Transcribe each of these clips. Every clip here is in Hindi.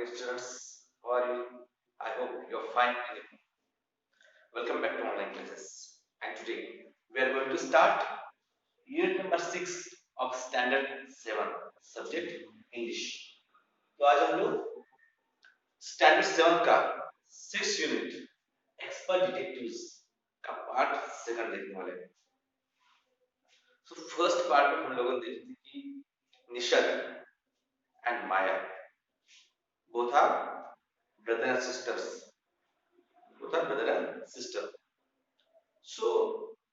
dear students. How are you? I hope you're fine. Welcome back to online classes. And today we are going to start unit number 6 of standard 7 subject English. तो आज हम लोग स्टैंडर्ड 7 का 6 यूनिट एक्सपर्ट डिटेक्टिव्स का पार्ट सेकंड देखने वाले हैं. So फर्स्ट पार्ट में हम लोगों ने देखी थी कि Nishad and Maya both are brother and sisters. Both are brother and sister. So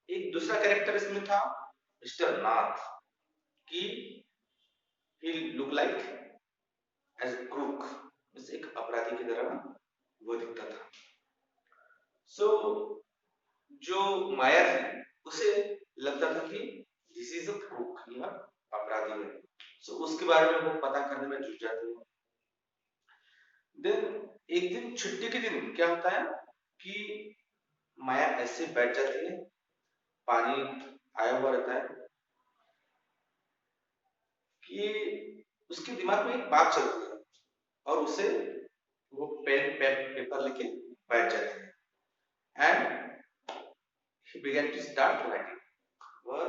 एक दूसरा कैरेक्टर इसमें था मिस्टर नाथ कि he look like as a crook, जैसे एक अपराधी की तरह वो दिखता था. So जो माया थी उसे लगता था कि this is a crook, यह अपराधी है. So उसके बारे में वो पता करने में जुट जाते हैं. देन एक दिन छुट्टी के दिन क्या होता है कि माया ऐसे बैठ जाती है, पानी आया हुआ रहता है कि उसके दिमाग में एक बात चलती है और उसे वो पेपर लेके बैठ जाती है and he begin to start writing. वह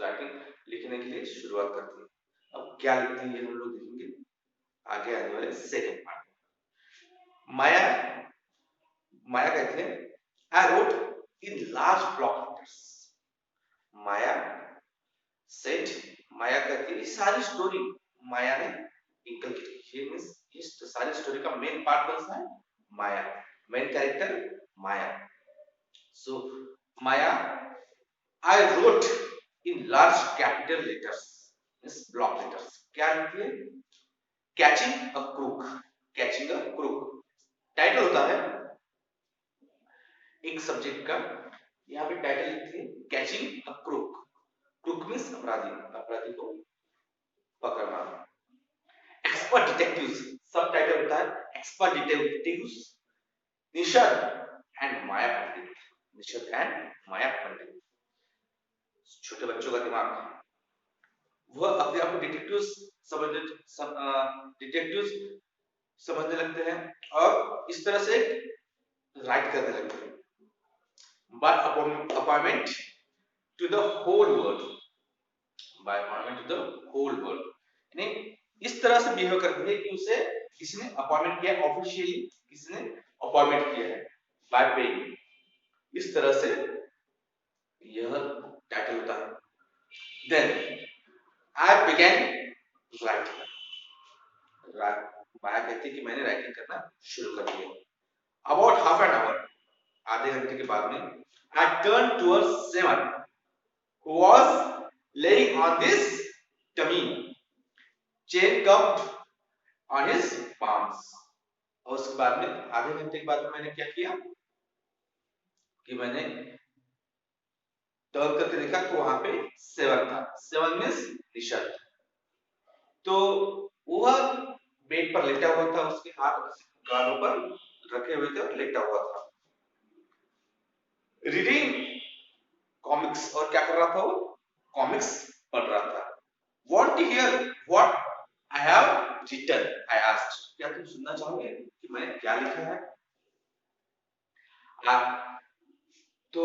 राइटिंग लिखने के लिए शुरुआत करती है. अब क्या लिखती है ये हम लोग देखेंगे आगे आने वाले सेकंड पार्ट. माया कहते हैं I wrote in large block letters. Maya said Maya कहती है सारी स्टोरी माया ने इंकल की लिखी है. इस सारी स्टोरी का मेन पार्ट कौन सा है? Maya. Main character Maya. So Maya I wrote in large capital letters, means block letters. क्या लिखती है? Catching a crook. Catching a crook title होता है एक सब्जेक्ट का. यहाँ पे टाइटल लिखती है catching a crook. Crook means अपराधी, अपराधी को पकड़ना. एक्सपर्ट डिटेक्टिव्स सब टाइटल होता है expert detectives Nishad and Maya Pandit. Nishad and Maya Pandit. छोटे बच्चों का दिमाग, वह अपने आप को डिटेक्टिव्स समझने लगते हैं और इस तरह से राइट करने लगते हैं. By appointment to the whole world. By appointment to the whole world यानी इस तरह से बिहेव करते हैं कि उसे किसी ने अपॉइंटमेंट किया, ऑफिशियली किसी ने अपॉइंटमेंट किया है बाय पेइंग. इस तरह से यह टाइटल होता है. Then I began writing. Maya कहती है कि मैंने राइटिंग करना शुरू कर दिया. अबाउट हाफ एन आवर, आधे घंटे के बाद में I turn towards Seven who was lying on this tummy, chin cupped on his palms. और उसके बाद में आधे घंटे के बाद में मैंने क्या किया कि मैंने टर्न करके देखा तो वहां पे सेवन था. Seven means Nishad. तो वह बेड पर लेटा हुआ था, उसके हाथ गालों पर रखे हुए थे और लेटा हुआ था. रीडिंग कॉमिक्स, और क्या कर रहा था? वो कॉमिक्स पढ़ रहा था. Want to hear what I have written, I asked. क्या तुम सुनना चाहोगे कि मैंने क्या लिखा है? तो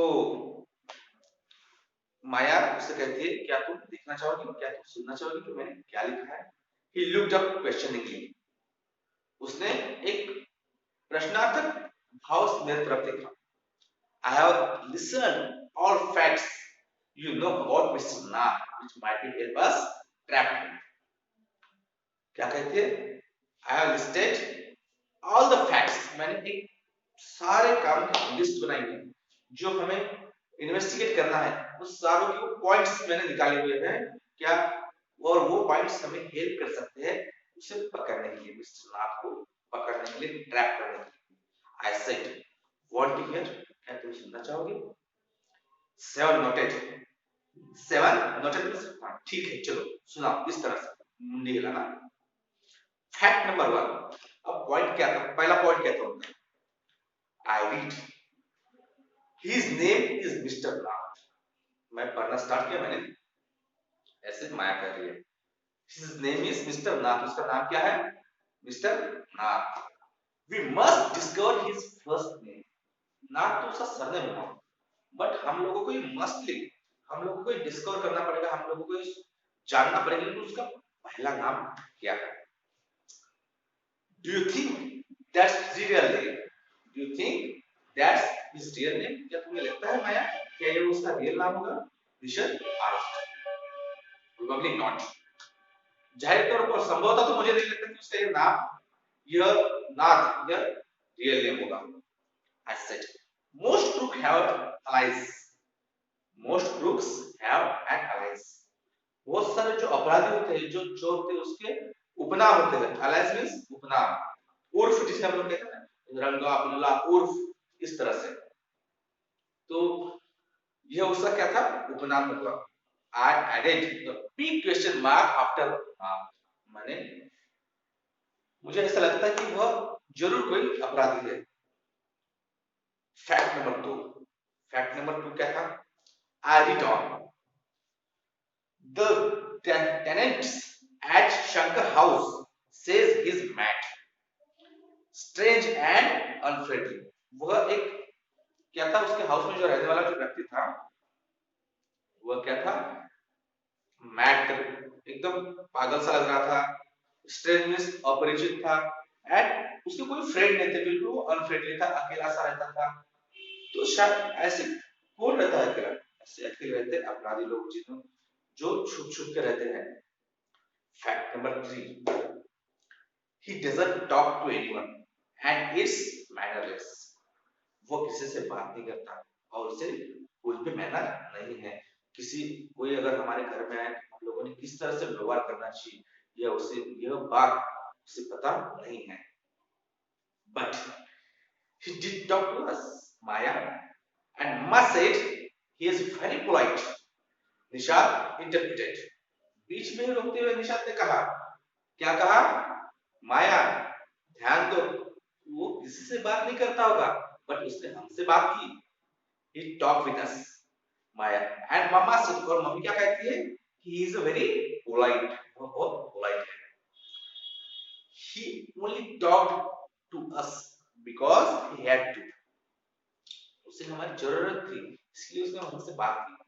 माया उससे कहती है क्या तुम देखना चाहोगी, क्या तुम सुनना चाहोगी कि मैंने क्या लिखा है? He looked up questioningly. उसने एक प्रश्नार्थक भाव से मेरी तरफ देखा. I have listened all facts you know about Mr. Nath, which might be help us trap him. क्या कहती है? I have listed all the facts. मैंने एक सारे काम की लिस्ट बनाई है जो हमें इन्वेस्टिगेट करना है. उस सारों के पॉइंट्स मैंने निकाले हुए हैं क्या, और वो पॉइंट्स हमें हेल्प कर सकते हैं उसे पकड़ने के लिए, मिस्टर नाथ को पकड़ने के लिए, ट्रैप करने के लिए. I said want to hear, क्या तुम सुनना चाहोगे? Seven nodded. Seven nodded means ठीक है चलो सुनाओ. इस तरह से मुंडी हिलाना. Fact number 1. अब पॉइंट क्या था? पहला पॉइंट क्या था उनका? I read his name is mister Nath. मैं पढ़ना स्टार्ट किया, मैंने ऐसे माया कर रही है. His name is Mr. नाथ. उसका नाम क्या है? Mister Nath. We must discover his first name. Nath तो उसका सरनेम हुआ, बट हम लोगों को ये मस्टली हम लोगों को ये डिस्कवर करना पड़ेगा, हम लोगों को ये जानना पड़ेगा कि उसका पहला नाम क्या है। Do you think that's real name? Do you think that's his real name? क्या तुम्हें लगता है माया क्या ये उसका रियल नाम होगा? ऋषभ आस्क्ड। Probably not. जाहिर तौर पर संभवतः तो मुझे नहीं लगता कि उसका ये नाम यह नाथ यह रियल नेम होगा। I said, most crooks have allies. Most crooks have an allies. बहुत सारे जो अपराधी होते हैं, जो चोर होते हैं, उसके उपनाम होते हैं। allies means उपनाम, उर्फ जिसे हम लोग कहते हैं ना, रंगा, बिल्ला, उर्फ, इस तरह से। तो यह उसका क्या था? उपनाम होगा। I added the big question mark after नाम। माने मुझे ऐसा लगता है कि वह जरूर कोई अपराधी है। Fact number 2। फैक्ट नंबर 2 क्या था? I read on. The tenants at Shankar house says he's mad, strange and unfriendly. वह एक क्या था? उसके हाउस में जो रहने वाला जो व्यक्ति था वह क्या था? मैड, एकदम पागल सा लग रहा था। स्ट्रेंज मींस अपरिचित था, एंड उसके कोई फ्रेंड नहीं थे, बिल्कुल अनफ्रेंडली था, अकेला सा रहता था। तो शायद ऐसे कौन रहता है अकेला? ऐसे अकेले रहते हैं अपराधी लोग, जिन्हों जो छुप छुप के रहते हैं। Fact number 3। He doesn't talk to anyone and is mannerless. वो किसी से बात नहीं करता और उसे कोई भी मैनर नहीं है। किसी कोई अगर हमारे घर में आए, हम लोगों ने किस तरह से व्यवहार करना चाहिए यह उसे यह बात उसे पता नहीं है। But he did talk to us, Maya, and Ma said he is very polite. Nishad interpreted. बीच में रोकते हुए निशाद ने कहा, क्या कहा? माया, ध्यान दो, वो किसी से बात नहीं करता होगा, बट उसने हमसे बात की। He talked with us, Maya, and mama said, और मम्मी क्या कहती है? He is a very polite, वो बहुत polite है। He only talked to us because he had to, उसे हमारी जरूरत थी, इसलिए उसने हमसे बात की।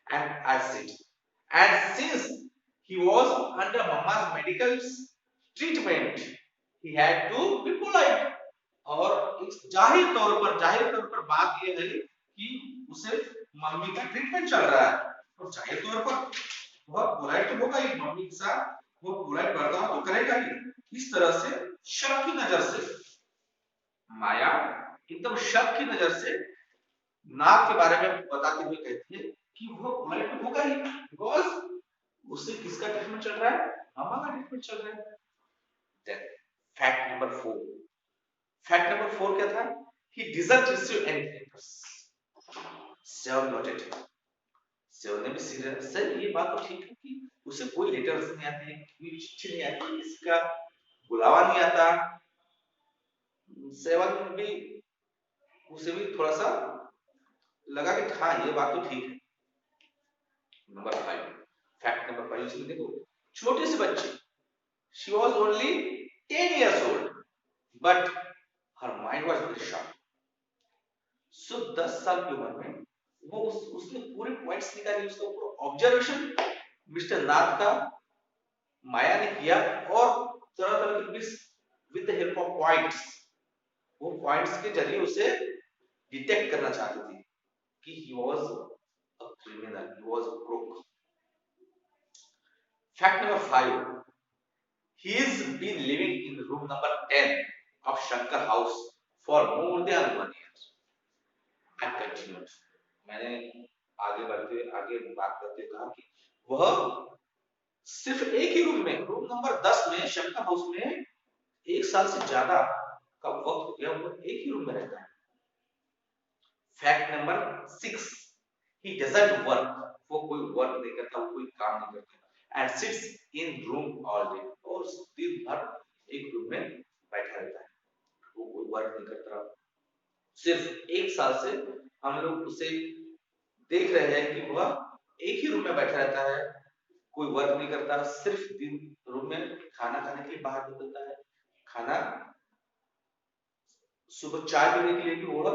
And I said, and since he was under mama's medical treatment, he had to be polite. और इस जाहिर तौर पर बात यह है कि उसे मम्मी का ट्रीटमेंट चल रहा है, तो जाहिर तौर पर वह पोलाइट तो होगा ही, मम्मी के साथ वो पोलाइट बर्ताव तो करेगा ही। इस तरह से शक की नजर से माया एकदम शक की नजर से नाक के बारे में बताते हुए कहती है कि वह पोलाइट तो होगा ही, बिकॉज उससे किसका ट्रीटमेंट चल रहा है? मामा का ट्रीटमेंट चल रहा है। Then fact number 4। Fact number 4 क्या था? He doesn't receive any letters. Seven nodded. Seven ने भी सीरियस सर ये बात तो ठीक है कि उसे कोई लेटर्स नहीं आते, कोई चिट्ठी नहीं आती, इसका बुलावा नहीं आता। सेवन भी उसे भी थोड़ा सा लगा कि हाँ ये बात तो ठीक है। नंबर 5। फैक्ट नंबर 5 इसमें देखो, छोटी सी बच्ची, she was only 10 years old but her mind was very sharp। सो 10 साल की उम्र में वो उसने पूरे पॉइंट्स निकाले, उसका पूरा ऑब्जर्वेशन मिस्टर नाथ का माया ने किया, और तरह तरह के with the help of points, वो पॉइंट्स के जरिए उसे डिटेक्ट करना चाहती थी कि he was a criminal, he was a crook. Fact number 5। he has been living in room number 10 of Shankar house for more than 1 year। I continued, मैंने आगे बात करते कहा कि वह सिर्फ एक ही रूम में, रूम नंबर 10 में शंकर हाउस में 1 साल से ज्यादा का वक्त हो गया, वो एक ही रूम में रहता है। Fact number 6। He doesn't work, वो कोई वर्क नहीं करता, वो कोई काम नहीं करता, and sits in room all day, और दिन भर एक रूम में बैठा रहता है, वो कोई वर्क नहीं करता। सिर्फ 1 साल से हम लोग उसे देख रहे हैं कि वह एक ही रूम में बैठा रहता है, कोई वर्क नहीं करता, सिर्फ दिन रूम में खाना खाने के लिए बाहर निकलता है, खाना सुबह चाय पीने के लिए भी वो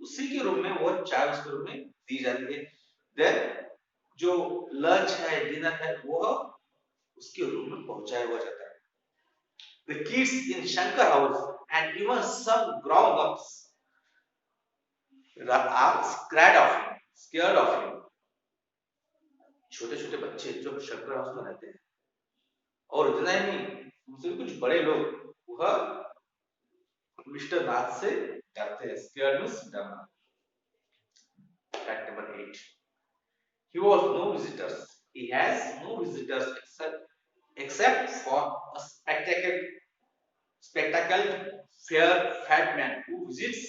उसी के रूम में वो चाय उसके रूम में दी जाती है। देन जो लंच है डिनर है वो उसके रूम में पहुंचाया हुआ जाता है। The kids in Shankar house and even some grown-ups are scared of him. छोटे छोटे बच्चे जो शंकर हाउस में रहते हैं और इतना ही नहीं उनसे भी कुछ बड़े लोग वह मिस्टर नाथ से डरते हैं। स्केयर्ड मींस डरना। Fact number 8. He was no visitors. He has no visitors except for a spectacled fair fat man who visits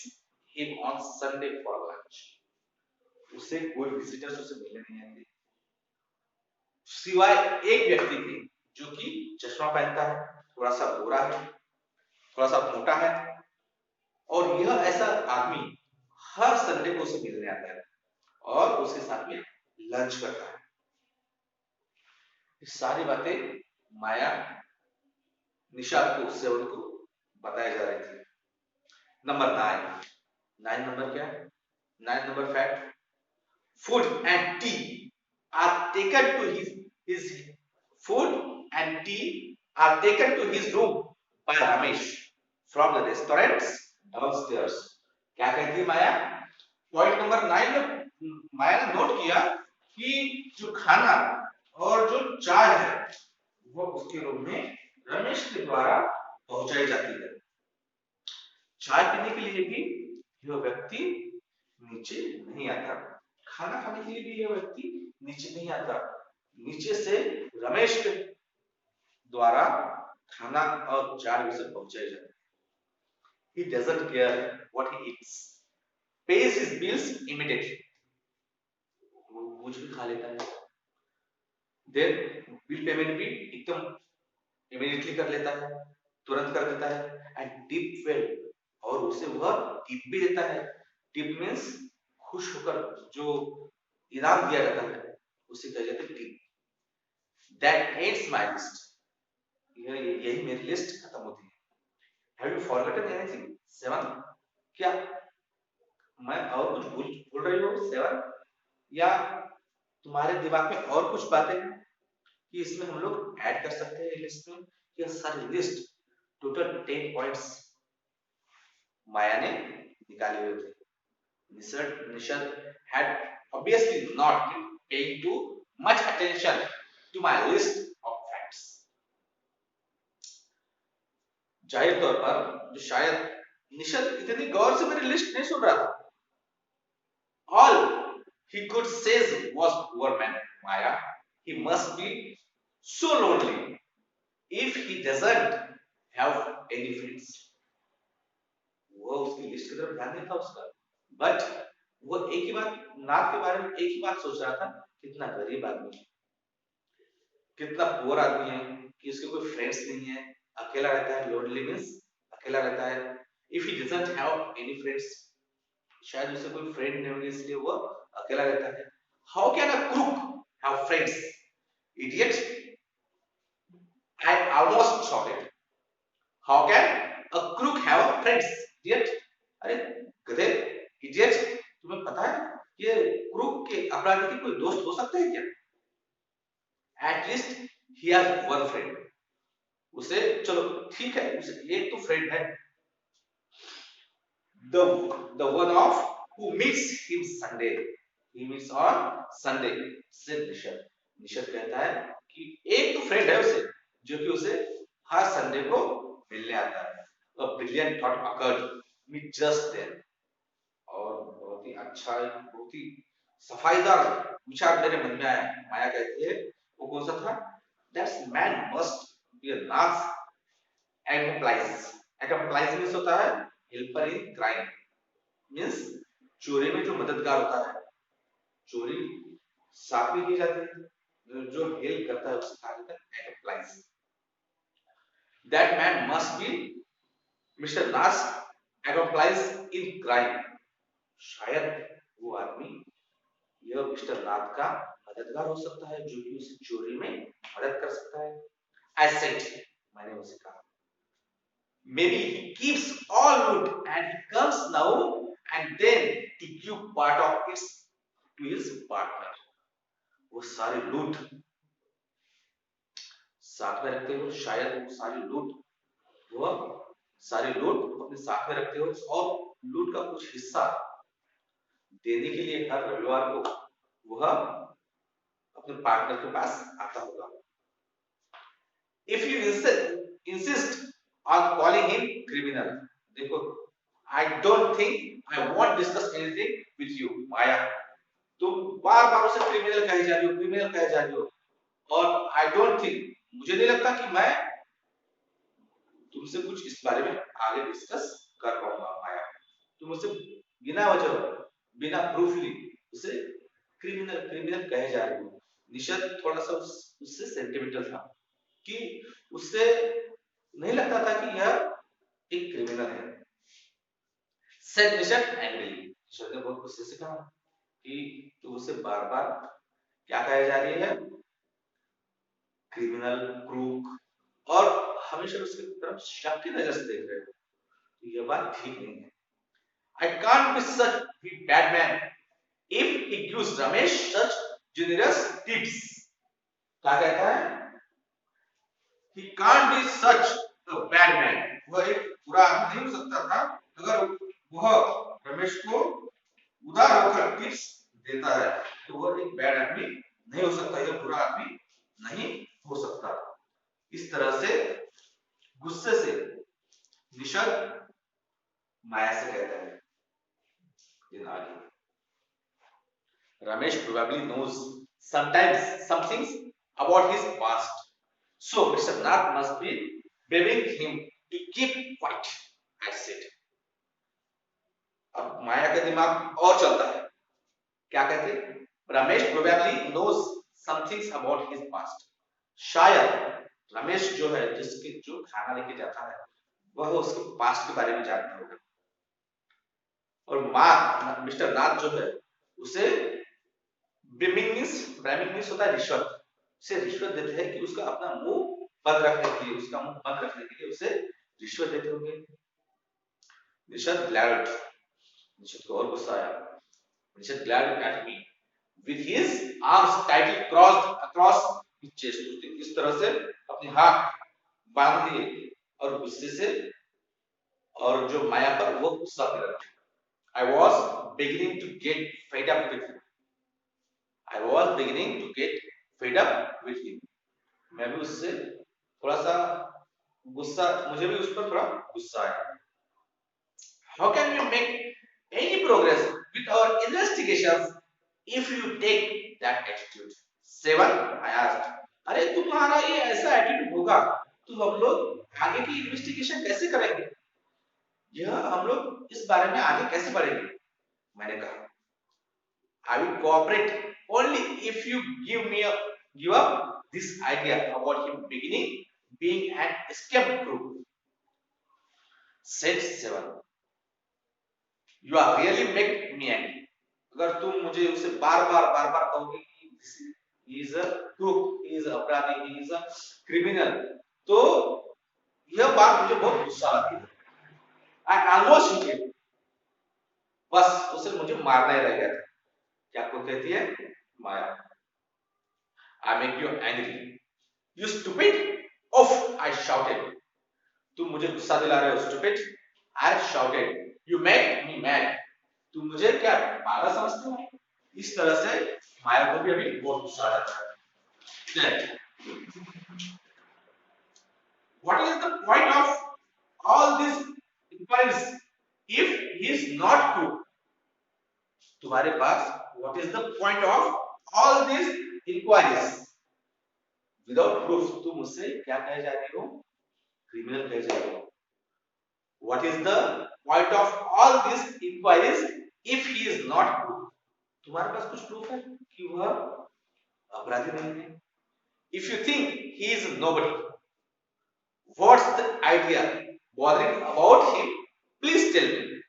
him on Sunday for lunch. उसे कोई विजिटर्स उसे मिलने नहीं आएंगे सिवाय एक व्यक्ति के जो कि चश्मा पहनता है, थोड़ा सा गोरा है, थोड़ा सा मोटा है और यह ऐसा आदमी हर संडे को उसे मिलने आता है और उसके साथ में लंच करता है। ये सारी बातें माया निषाद को उससे उनको बताई जा रही थी। नंबर 9 नंबर क्या है? 9 number fact, food and tea are taken to his food and tea are taken to his room by Ramesh from the restaurants downstairs. क्या कहती है माया? पॉइंट नंबर 9 में माया ने नोट किया कि जो खाना और जो चाय है वो उसके रूम में रमेश के द्वारा पहुंचाई जाती है। चाय पीने के लिए भी यह व्यक्ति नीचे नहीं आता, खाना खाने के लिए भी यह व्यक्ति नीचे नहीं आता, नीचे से रमेश के द्वारा खाना और चाय उसे पहुंचाई जाती है। He doesn't care what he eats, pays his bills immediately. वो कुछ भी खा लेता है, देन बिल पेमेंट भी एकदम इमीडिएटली कर लेता है, तुरंत कर देता है। एंड टिप वेल, और उसे वह टिप भी देता है। टिप मीन्स खुश होकर जो इनाम दिया जाता है उसे कहा जाता है tip. That ends my list, यही मेरी लिस्ट खत्म होती है। Have you forgotten anything? 7, क्या मैं और कुछ भूल रही हूँ 7, या तुम्हारे दिमाग में और कुछ बातें हैं कि इसमें हम लोग ऐड कर सकते हैं लिस्ट में? यह सारी लिस्ट टोटल 10 पॉइंट्स माया ने निकाले हुए थे। Nishad had obviously not paying too much attention to my list of facts. जाहिर तौर पर जो शायद निषाद इतनी गौर से मेरी लिस्ट नहीं सुन रहा था। All he could say was, poor man Maya, he must be so lonely if he doesn't have any friends. वो उसकी लिस्ट की तरफ ध्यान नहीं था उसका, बट वो एक ही बात, नाथ के बारे में एक ही बात सोच रहा था, कितना गरीब आदमी है, कितना पुअर आदमी है कि उसके कोई फ्रेंड्स नहीं है, अकेला रहता है। लोनली मींस अकेला रहता है। If he doesn't have any friends, शायद उसे कोई फ्रेंड नहीं होंगे इसलिए वो अकेला रहता है। How can a crook have friends? Idiot, I almost shocked. How can a crook have friends? Idiot, अरे गधे, इडियट, तुम्हें पता है ये क्रूक के अपराधी के कोई दोस्त हो सकते हैं क्या? At least he has one friend, उसे चलो ठीक है, उसे एक तो फ्रेंड है, the one of who meets him Sunday, he meets on Sunday, से निषद कहता है कि एक तो फ्रेंड है उसे जो कि उसे हर संडे को मिलने आता है। A brilliant thought occurred me just then, और बहुत ही अच्छा, बहुत ही सफाईदार विचार मेरे मन में आया। माया कहती है वो कौन सा था? That man must be a Nath accomplice. Accomplice means होता है हेल्पर इन क्राइम, मीन्स चोरी में जो मददगार होता है। चोरी साथ में की जाती है, जो हेल्प करता है उसे कहा जाता है accomplice. That man must be Mr. Nath accomplice in crime. शायद वो आदमी यह मिस्टर नाथ का मददगार हो सकता है जो कि उसे चोरी में मदद कर सकता है। I said, मैंने उसे कहा, maybe he keeps all loot and he comes now and then to give part of it to his partner. वो सारी लूट साथ में रखते हो, शायद वो सारी लूट वो सारी लूट अपने साथ में रखते हो और लूट का कुछ हिस्सा देने के लिए हर रविवार को वह अपने पार्टनर के पास आता होगा. If you insist on calling him criminal, देखो, I don't think I won't discuss anything with you, माया. तुम बार बार उसे क्रिमिनल कहे जा रही हो, क्रिमिनल कहे जा रही हो, और I don't think, मुझे नहीं लगता कि मैं तुमसे कुछ इस बारे में आगे डिस्कस कर पाऊंगा माया. तुम मुझसे बिना वजह, बिना प्रूफ ली उसे क्रिमिनल क्रिमिनल कहे जा रही हो. निशद थोड़ा सा उससे सेंटिमेंटल था कि उससे नहीं लगता था कि यह एक क्रिमिनल है. Said निशद angrily. निशद ने बहुत गुस्से से कहा कि तू उसे बार बार क्या कहे जा रही है, क्रिमिनल, क्रूक, और हमेशा उसकी तरफ शक की नजर से देख रहे हो. तो यह बात ठीक नहीं है. I can't be such a bad man if he gives Ramesh such generous tips. क्या कहता है? He can't be such a bad man. वह एक बुरा आदमी नहीं हो सकता था अगर वह रमेश को उदार होकर टिप्स देता है, तो वह एक बैड आदमी नहीं हो सकता, यह बुरा आदमी नहीं हो सकता. इस तरह से गुस्से से निशद माया से कहता है. दिन आगे, Ramesh probably knows sometimes some things about his past, so Mr. Nath must be begging him to keep quiet. I said. अब माया का दिमाग और चलता है. क्या कहते? Ramesh probably knows some things about his past. शायद रमेश जो है, जिसके जो खाना लेके जाता है, वह उसके पास्ट के बारे में जानता होगा. और मिस्टर नाथ जो है उसे ब्राह्मण होता है रिश्वत, उसे रिश्वत देते हैं कि उसका अपना मुंह बंद रखने के लिए, उसका मुंह बंद रखने के लिए उसे रिश्वत देते होंगे. निशद ग्लैड, निशद को और गुस्सा आया. Nishad glared at me with his arms tightly crossed across his chest. उसने इस तरह से अपने हाथ बांध दिए और गुस्से से, और जो माया पर वो गुस्सा कर रहा था. I was beginning to get fed up with him. I was beginning to get fed up with him. मैं भी उससे थोड़ा सा गुस्सा, मुझे भी उस पर थोड़ा गुस्सा आया. How can we make any progress with our investigations if you take that attitude? 7, I asked. अरे तुम्हारा ये ऐसा एटीट्यूड होगा तो हम लोग आगे की इन्वेस्टिगेशन कैसे करेंगे? यह हम लोग इस बारे में आगे कैसे बढ़ेंगे? मैंने कहा, I will cooperate only if you give up this idea about him being an escape group. Said 7. You are really make me angry. अगर तुम मुझे उसे बार बार कहोगे कि he is a crook, he is a अपराधी, he is a criminal, तो यह बात मुझे बहुत गुस्सा आती है. I almost hit him. बस उसे मुझे मारना ही रह गया था. क्या को कहती है माया? I make you angry. You stupid! Off! I shouted. तुम मुझे गुस्सा दिला रहे हो, stupid! I shouted. You make me mad. तुम मुझे क्या पागल समझते हो? इस तरह से माया को भी अभी बहुत गुस्सा आ जाता है. What is the point of all these inquiries if he is not true? तुम्हारे पास what is the point of all these inquiries without proof? तुम मुझसे क्या कहे जा रही हो? क्रिमिनल कहे जा रही हो. What is the point of all these inquiries if he is not true? तुम्हारे पास कुछ प्रूफ है कि वह अपराधी नहीं है? If you think he is nobody, what's the idea bothering about him? Please tell me.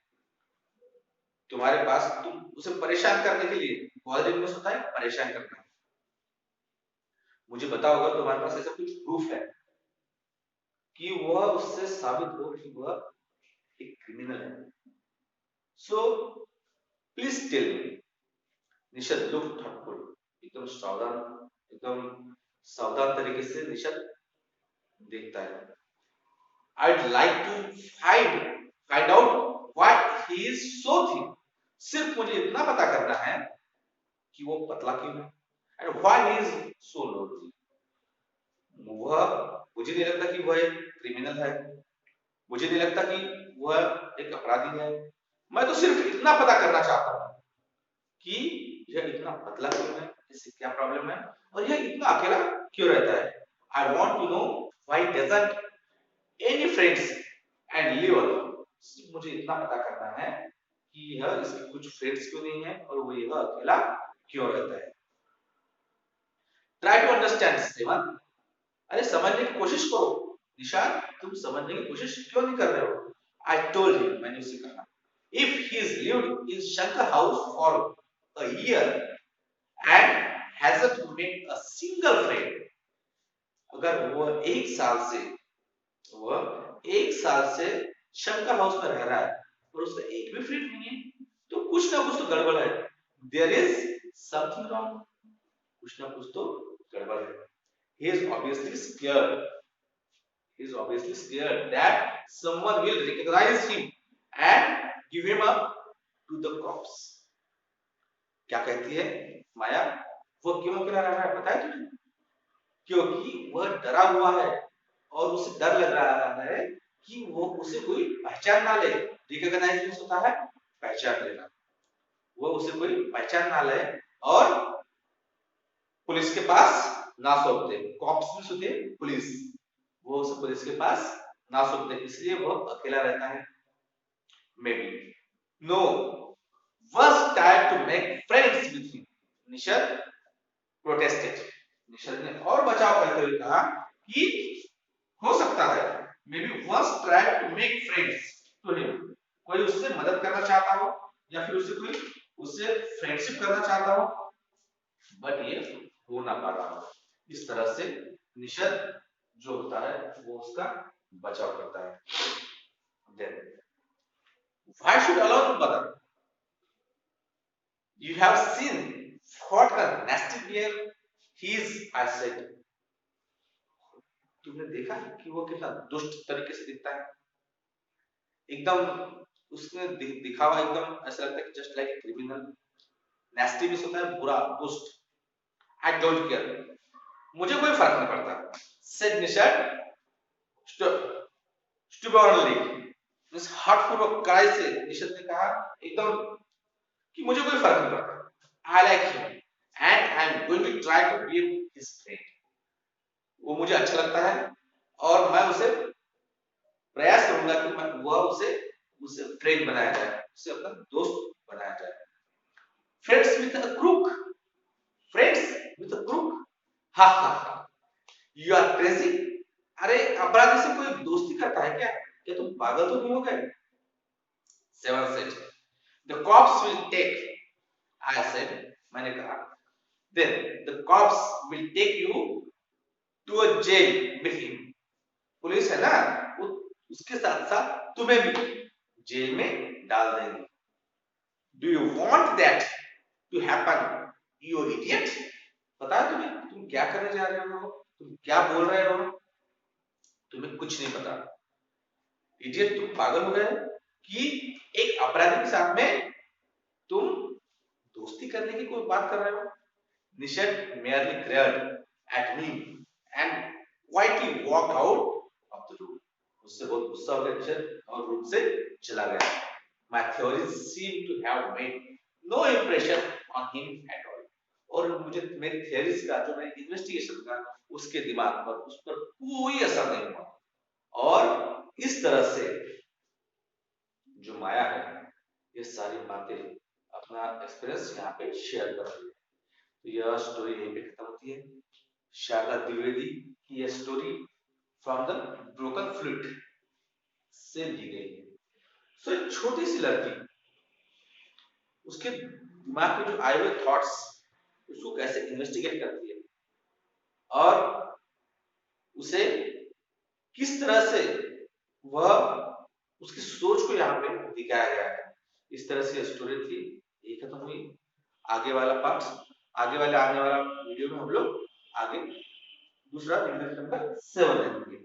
तुम्हारे पास, तुम उसे परेशान करने के लिए, bothering में होता है परेशान करना. मुझे बताओ अगर तुम्हारे पास ऐसा कुछ प्रूफ है कि वह उससे साबित हो कि वह एक क्रिमिनल है। So please tell me. Nishad look thoughtful, एकदम सावधान, एकदम सावधान तरीके से निशद देखता है। I'd like to find out why he is so thin. सिर्फ मुझे इतना पता करना है कि वो पतला क्यों है, and why he is so lonely. वह, मुझे नहीं लगता कि वह एक क्रिमिनल है, मुझे नहीं लगता कि वह एक अपराधी है। मैं तो सिर्फ इतना पता करना चाहता हूँ कि यह इतना पतला क्यों है, इससे क्या प्रॉब्लम है, और यह इतना अकेला क्यों रहता है। I want to know why doesn't any friends and live alone. मुझे इतना पता करना है कि यह इसके कुछ फ्रेंड्स क्यों नहीं है और वो यह अकेला क्यों रहता है। Try to understand Seven. अरे समझने की कोशिश करो निशान, तुम समझने की कोशिश क्यों नहीं कर रहे हो। आई टोल्ड हिम, मैंने उसे कहा, if he is lived in Shankar house for a year and hasn't made a single friend, अगर वह एक साल से शंकर हाउस में रह रहा है और उसका एक भी फ्रेंड नहीं है, तो कुछ ना कुछ तो गड़बड़ है। देयर इज समथिंग रॉन्ग, कुछ ना कुछ तो गड़बड़ है। he is obviously scared he is obviously scared that someone will recognize him and give him up to the cops. क्या कहती है माया, वो क्यों अकेला रह रहा है पता है तुझे? क्योंकि वह डरा हुआ है और उसे डर लग रहा है कि वो उसे कोई पहचान ना ले। रिकॉग्नाइज होता है पहचान लेना, वो उसे कोई पहचान ना ले और पुलिस के पास ना सौंप दे। कॉप्स भी होते पुलिस, वो उसे पुलिस के पास ना सौंप दे, इसलिए वो अकेला रहता है। Maybe no was tired to make friends with him. Nishad protested, Nishad ने और बचाव करते हुए कहा कि हो सकता है may be was tried to make friends to him, कोई उससे मदद करना चाहता हो या फिर उससे फ्रेंडशिप करना चाहता हो, बट ये हो ना पा रहा हो। इस तरह से निशद जो होता है वो उसका बचाव करता है। Then why should alone bother? You have seen what a nasty bear he is, I said. तुमने देखा कि वो कितना दुष्ट तरीके से दिखता है, एकदम उसमें दिखावा एकदम ऐसा लगता है कि जस्ट लाइक क्रिमिनल। नेस्टी भी होता है बुरा, दुष्ट। आई डोंट केयर, मुझे कोई फर्क नहीं पड़ता। सेड निशद स्टुबर्नली, इस हार्टफुल कड़ाई से निशद ने कहा एकदम कि मुझे कोई फर्क नहीं पड़ता। I like him and I am going to try to be his friend. वो मुझे अच्छा लगता है और मैं उसे प्रयास करूंगा कि मैं वह उसे फ्रेंड बनाया जाए, उसे अपना दोस्त बनाया जाए। Friends with a crook, friends with a crook, हा हा हा, यू आर क्रेजी। अरे अपराधी से कोई दोस्ती करता है क्या? क्या तुम पागल तो नहीं हो गए? Seven said the cops will take, I said, मैंने कहा, then the cops will take you to a jail with him. Police है ना, उसके साथ साथ तुम्हें भी जेल में डाल देंगे। Do you want that to happen, you idiot? पता है तुम्हें तुम क्या करने जा रहे हो, तुम क्या बोल रहे हो, तुम्हें कुछ नहीं पता। इडियट, तुम पागल हो गए कि एक अपराधी के साथ में तुम दोस्ती करने की कोई बात कर रहे हो। निशद merely glared at me and quietly walked out of the room. उससे बहुत गुस्सा हो गया निशद और रूम से चला गया। My theories seem to have made no impression on him at all. और मुझे मेरी theories का जो मैंने इन्वेस्टिगेशन का उसके दिमाग पर उस पर कोई असर नहीं हुआ। और इस तरह से जो माया है ये सारी बातें अपना एक्सपीरियंस यहाँ पे शेयर कर रही है। तो यह स्टोरी यहीं पे खत्म होती है। शारदा द्विवेदी की यह story from the broken flute से ली गई है। सो एक छोटी सी लड़की उसके दिमाग में जो आए हुए थॉट्स उसको कैसे इन्वेस्टिगेट करती है और उसे किस तरह से वह उसकी सोच को यहाँ पे दिखाया गया है। इस तरह से स्टोरी थी, ये खत्म हुई। आगे वाला पार्ट, आने वाला वीडियो में हम लोग आगे दूसरा यूनिट नंबर 7 लेंगे।